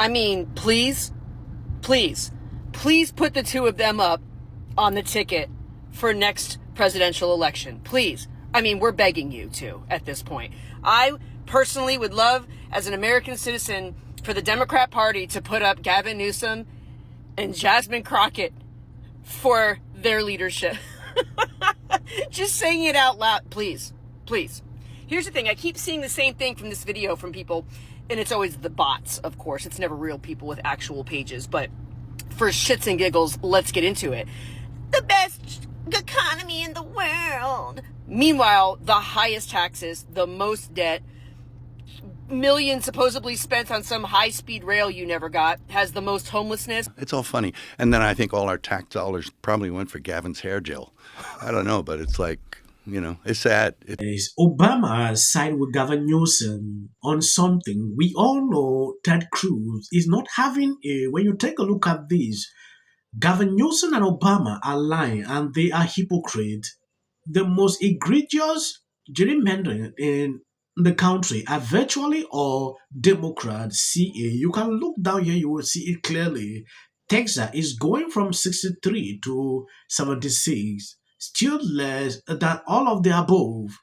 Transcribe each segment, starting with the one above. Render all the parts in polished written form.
I mean, please put the two of them up on the ticket for next presidential election. Please. I mean, we're begging you to at this point. I personally would love, as an American citizen, for the Democrat Party to put up Gavin Newsom and Jasmine Crockett for their leadership. Just saying it out loud, please. Here's the thing. I keep seeing the same thing from this video from people, and it's always the bots, of course. It's never real people with actual pages, but for shits and giggles, let's get into it. The best economy in the world. Meanwhile, the highest taxes, the most debt, millions supposedly spent on some high-speed rail you never got, has the most homelessness. It's all funny. And then I think all our tax dollars probably went for Gavin's hair gel. I don't know, but it's like, it's sad. Is Obama side with Gavin Newsom on something? We all know Ted Cruz is not having when you take a look at this, Gavin Newsom and Obama are lying and they are hypocrites. The most egregious gerrymandering in the country are virtually all Democrats. CA. You can look down here, you will see it clearly. Texas is going from 63 to 76, still less than all of the above.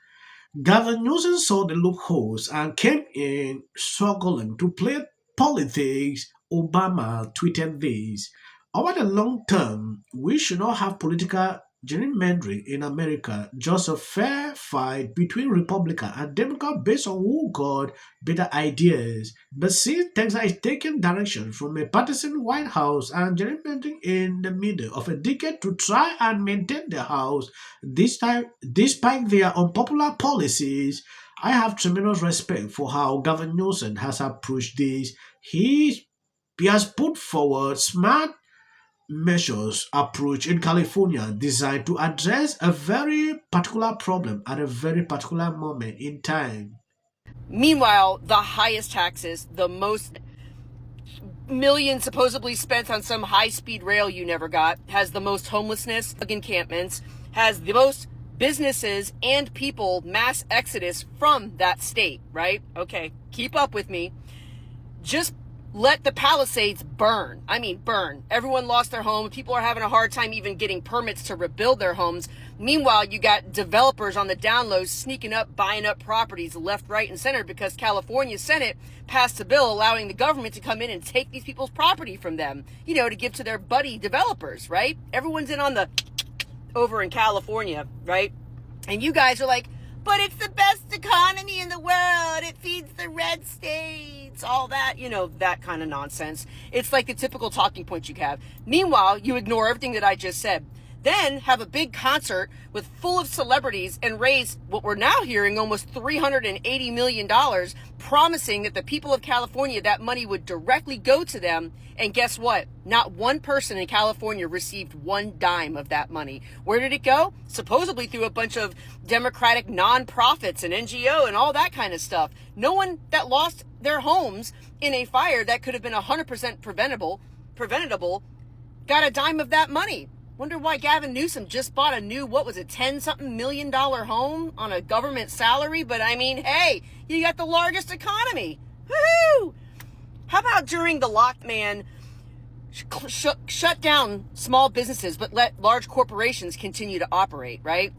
Gavin Newsom saw the loopholes and came in struggling to play politics. Obama tweeted this. Over the long term, we should not have political gerrymandering in America, just a fair fight between Republican and Democrat based on who got better ideas. But since Texas is taking direction from a partisan White House and gerrymandering in the middle of a decade to try and maintain the House, this time, despite their unpopular policies, I have tremendous respect for how Gavin Newsom has approached this. He has put forward smart measures approach in California designed to address a very particular problem at a very particular moment in time. Meanwhile, the highest taxes, the most millions supposedly spent on some high-speed rail you never got, has the most homelessness, encampments, has the most businesses and people mass exodus from that state, right? Okay, keep up with me. Just let the Palisades burn. I mean, burn. Everyone lost their home. People are having a hard time even getting permits to rebuild their homes. Meanwhile, you got developers on the down low sneaking up, buying up properties left, right, and center because California Senate passed a bill allowing the government to come in and take these people's property from them, to give to their buddy developers, right? Everyone's in on the over in California, right? And you guys are like, but it's the best economy in the world. It feeds the red states, all that, that kind of nonsense. It's like the typical talking point you have. Meanwhile, you ignore everything that I just said. Then have a big concert with full of celebrities and raise what we're now hearing almost $380 million, promising that the people of California, that money would directly go to them. And guess what? Not one person in California received one dime of that money. Where did it go? Supposedly through a bunch of Democratic nonprofits and NGO and all that kind of stuff. No one that lost their homes in a fire that could have been 100% preventable got a dime of that money. Wonder why Gavin Newsom just bought a new, $10-something million home on a government salary? But I mean, hey, you got the largest economy. Woohoo! How about during the lockdown, shut down small businesses, but let large corporations continue to operate, right?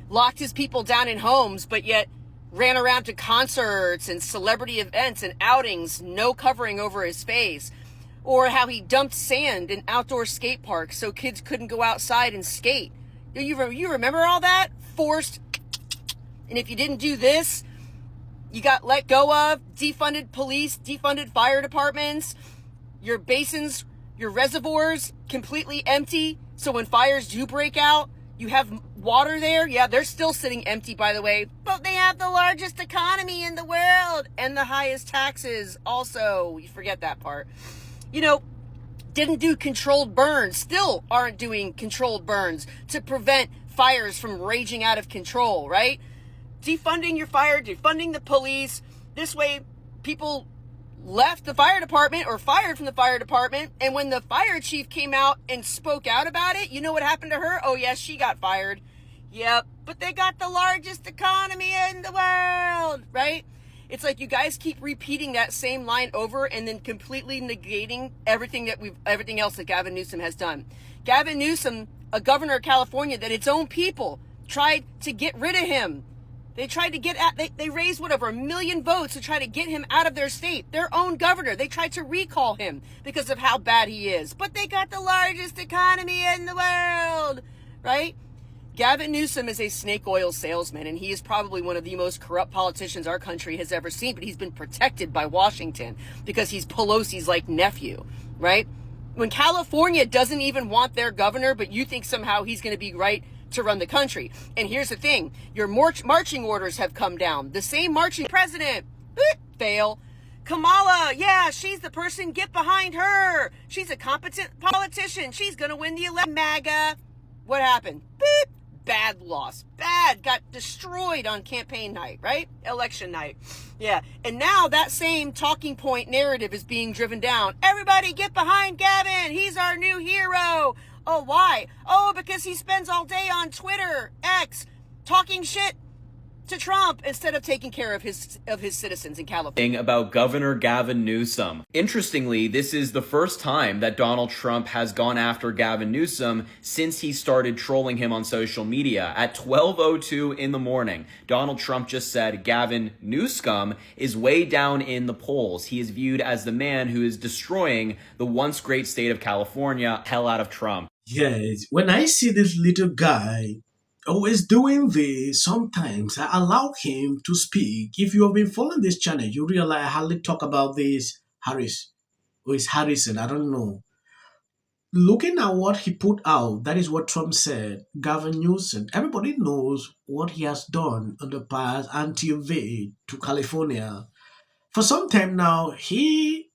Locked his people down in homes, but yet ran around to concerts and celebrity events and outings, no covering over his face. Or how he dumped sand in outdoor skate parks so kids couldn't go outside and skate. You remember all that? Forced. And if you didn't do this, you got let go of, defunded police, defunded fire departments, your basins, your reservoirs completely empty. So when fires do break out, you have water there. Yeah, they're still sitting empty, by the way. But they have the largest economy in the world and the highest taxes also. You forget that part. Didn't do controlled burns, still aren't doing controlled burns to prevent fires from raging out of control, right? Defunding your fire, defunding the police. This way, people left the fire department or fired from the fire department. And when the fire chief came out and spoke out about it, you know what happened to her? Oh, yes, she got fired. Yep, but they got the largest economy in the world, right? It's like you guys keep repeating that same line over and then completely negating everything else that Gavin Newsom has done. Gavin Newsom, a governor of California, that its own people tried to get rid of him. They tried to they raised over 1 million votes to try to get him out of their state. Their own governor. They tried to recall him because of how bad he is. But they got the largest economy in the world, right? Gavin Newsom is a snake oil salesman, and he is probably one of the most corrupt politicians our country has ever seen, but he's been protected by Washington because he's Pelosi's like nephew, right? When California doesn't even want their governor, but you think somehow he's going to be right to run the country. And here's the thing, your marching orders have come down. The same marching president, fail. Kamala, yeah, she's the person, get behind her. She's a competent politician. She's going to win the election. MAGA. What happened? Bad loss. Bad. Got destroyed on campaign night, right? Election night. Yeah. And now that same talking point narrative is being driven down. Everybody get behind Gavin. He's our new hero. Oh, why? Oh, because he spends all day on Twitter, X, talking shit to Trump instead of taking care of his citizens in California. About Governor Gavin Newsom. Interestingly, this is the first time that Donald Trump has gone after Gavin Newsom since he started trolling him on social media. At 12:02 in the morning, Donald Trump just said Gavin Newsom is way down in the polls. He is viewed as the man who is destroying the once great state of California. Hell out of Trump. Yes, when I see this little guy always doing this, sometimes I allow him to speak. If you have been following this channel, you realize I hardly talk about this Harris, or is Harrison, I don't know. Looking at what he put out, that is what Trump said. Gavin Newsom, everybody knows what he has done in the past anti-invade to California. For some time now, he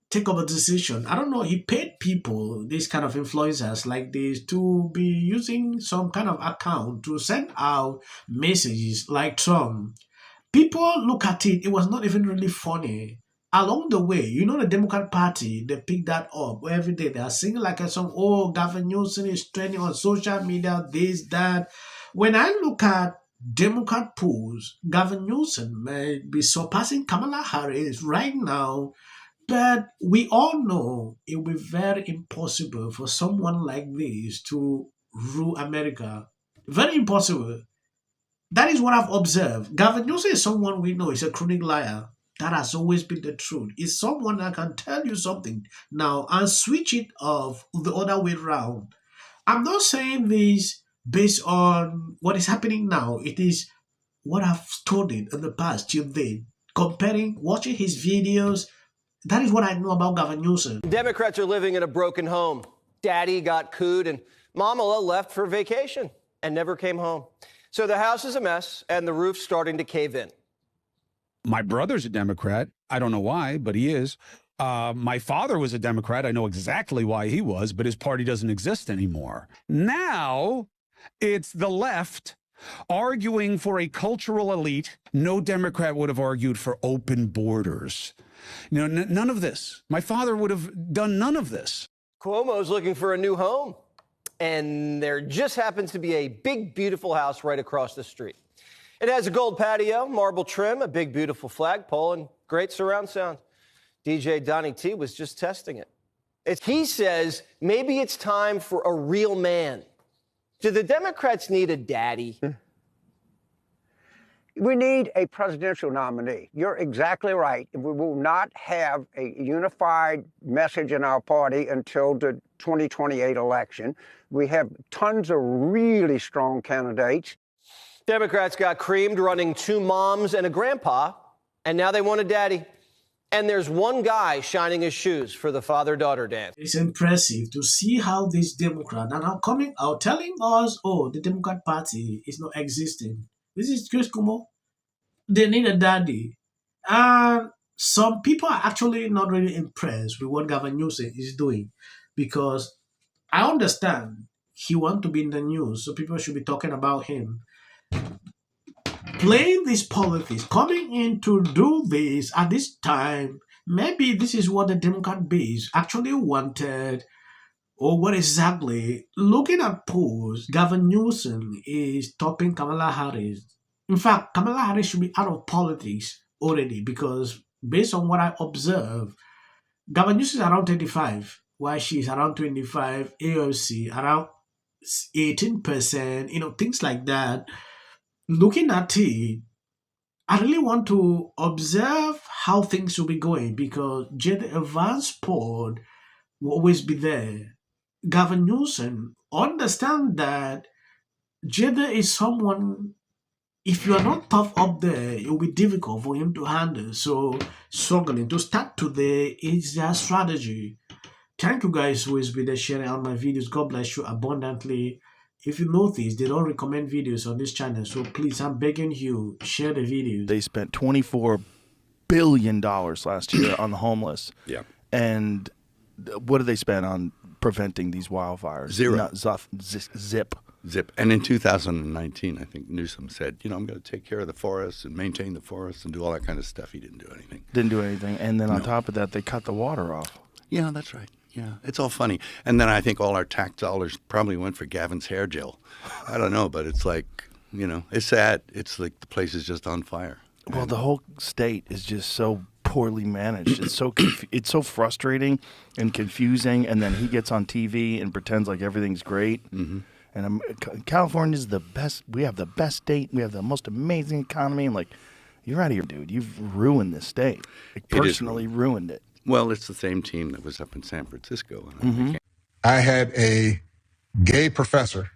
take up a decision. I don't know, he paid people, these kind of influencers like this, to be using some kind of account to send out messages like Trump. People look at it, it was not even really funny. Along the way, you know, the Democrat Party, they pick that up every day. They are singing like a song, oh, Gavin Newsom is trending on social media, this, that. When I look at Democrat polls, Gavin Newsom may be surpassing Kamala Harris right now. But we all know it will be very impossible for someone like this to rule America. Very impossible. That is what I've observed. Gavin Newsom is someone we know is a chronic liar. That has always been the truth. It's someone that can tell you something now and switch it off the other way around. I'm not saying this based on what is happening now. It is what I've studied in the past till then. Comparing, watching his videos, that is what I know about Gavin Newsom. Democrats are living in a broken home. Daddy got cooed and Mama left for vacation and never came home. So the house is a mess and the roof's starting to cave in. My brother's a Democrat. I don't know why, but he is. My father was a Democrat. I know exactly why he was, but his party doesn't exist anymore. Now it's the left arguing for a cultural elite. No Democrat would have argued for open borders. You know, none of this. My father would have done none of this. Cuomo's looking for a new home, and there just happens to be a big, beautiful house right across the street. It has a gold patio, marble trim, a big, beautiful flagpole, and great surround sound. DJ Donnie T was just testing it. He says maybe it's time for a real man. Do the Democrats need a daddy? We need a presidential nominee. You're exactly right. We will not have a unified message in our party until the 2028 election. We have tons of really strong candidates. Democrats got creamed running 2 moms and a grandpa, and now they want a daddy. And there's one guy shining his shoes for the father-daughter dance. It's impressive to see how these Democrats are now coming out telling us, oh, the Democrat Party is not existing. This is Chris Cuomo. They need a daddy. And some people are actually not really impressed with what Gavin Newsom is doing, because I understand he wants to be in the news, so people should be talking about him. Playing this politics, coming in to do this at this time, maybe this is what the Democrat base actually wanted, or what exactly. Looking at polls, Gavin Newsom is topping Kamala Harris. In fact, Kamala Harris should be out of politics already, because based on what I observe, Gavin Newsom is around 35, while she's around 25, AOC around 18%, things like that. Looking at it, I really want to observe how things will be going, because J.D. Vance Pod will always be there. Gavin Newsom, understand that J.D. is someone, if you are not tough up there, it will be difficult for him to handle. So struggling to start today is their strategy. Thank you guys who has been there sharing out my videos. God bless you abundantly. If you notice, they don't recommend videos on this channel, so please, I'm begging you, share the videos. They spent $24 billion last year on the homeless. Yeah. And what did they spend on preventing these wildfires? Zero. Zip. Zip. And in 2019, I think Newsom said, I'm going to take care of the forests and maintain the forests and do all that kind of stuff. He didn't do anything. Didn't do anything. And then on top of that, they cut the water off. Yeah, that's right. Yeah, it's all funny. And then I think all our tax dollars probably went for Gavin's hair gel. I don't know, but it's like, it's sad. It's like the place is just on fire. Well, the whole state is just so poorly managed. It's so it's so frustrating and confusing. And then he gets on TV and pretends like everything's great. Mm-hmm. And California is the best. We have the best state. We have the most amazing economy. And like, you're out of here, dude. You've ruined this state. Like, personally ruined it. Well, it's the same team that was up in San Francisco. And I had a gay professor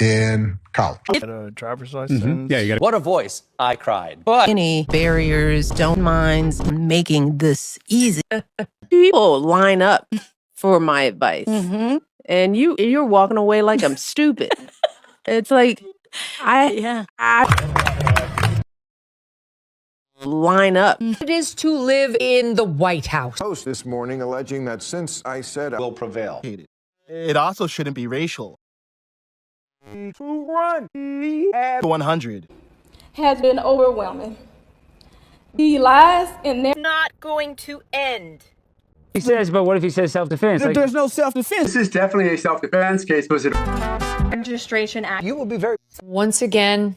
in college. Had a driver's license. Yeah, you got. What a voice. I cried. But Any barriers, don't mind making this easy. People line up for my advice. And you're walking away like I'm stupid. It's like, I line up. It is to live in the White House. Post this morning alleging that since I said I will prevail. It also shouldn't be racial. 100 has been overwhelming. The lies and they're not going to end. He says, but what if he says self-defense? There's no self-defense. This is definitely a self-defense case. Was it Registration Act. you will be very... Once again,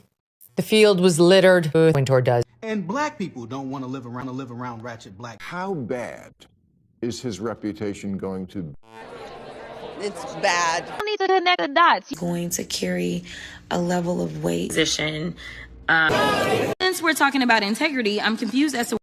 the field was littered with Wintour does. And black people don't want to live around ratchet black. How bad is his reputation going to be? It's bad. I need to connect the dots. Going to carry a level of weight. Position. Since we're talking about integrity, I'm confused as to